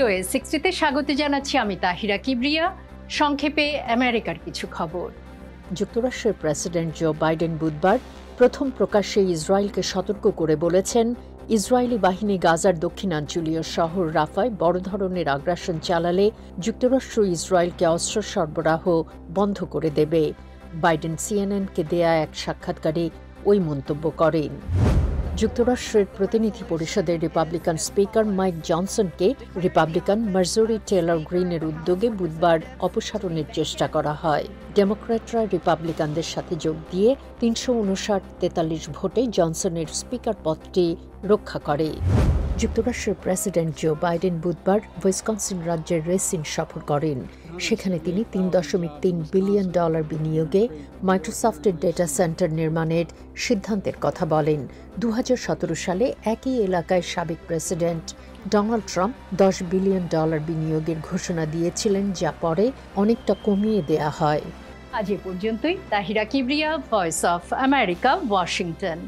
VOA 60-তে স্বাগত জানাচ্ছি আমি তাহিরা কিবরিয়া। সংক্ষেপে আমেরিকার কিছু খবর। যুক্তরাষ্ট্রের প্রেসিডেন্ট জো বাইডেন বুধবার প্রথম প্রকাশ্যে ইসরায়েলকে সতর্ক করে বলেছেন, ইসরায়েলি বাহিনী গাজার দক্ষিণাঞ্চলীয় শহর রাফায় বড় ধরনের আগ্রাসন চালালে যুক্তরাষ্ট্র ইসরায়েলকে অস্ত্র সরবরাহ বন্ধ করে দেবে। বাইডেন সিএনএনকে দেয়া এক সাক্ষাৎকারে ওই মন্তব্য করেন। যুক্তরাষ্ট্রের প্রতিনিধি পরিষদের রিপাবলিকান স্পিকার মাইক জনসনকে রিপাবলিকান মার্জরি টেলর গ্রিনের উদ্যোগে বুধবার অপসারণের চেষ্টা করা হয়। ডেমোক্র্যাটরা রিপাবলিকানদের সাথে যোগ দিয়ে ৩৫৯-৪৩ ভোটে জনসনের স্পিকার পদটি রক্ষা করে। যুক্তরাষ্ট্রের প্রেসিডেন্ট জো বাইডেন বুধবার উইসকনসিন রাজ্যের রেসিন সফর করেন। সেখানে তিনি $৩.৩ বিলিয়ন বিনিয়োগে মাইক্রোসফটের ডেটা সেন্টার নির্মাণের সিদ্ধান্তের কথা বলেন। ২০১৭ সালে একই এলাকায় সাবেক প্রেসিডেন্ট ডোনাল্ড ট্রাম্প $10 বিলিয়ন বিনিয়োগের ঘোষণা দিয়েছিলেন, যা পরে অনেকটা কমিয়ে দেয়া হয়। আজ এ পর্যন্তই। Tahira Kibria, voice of America, Washington.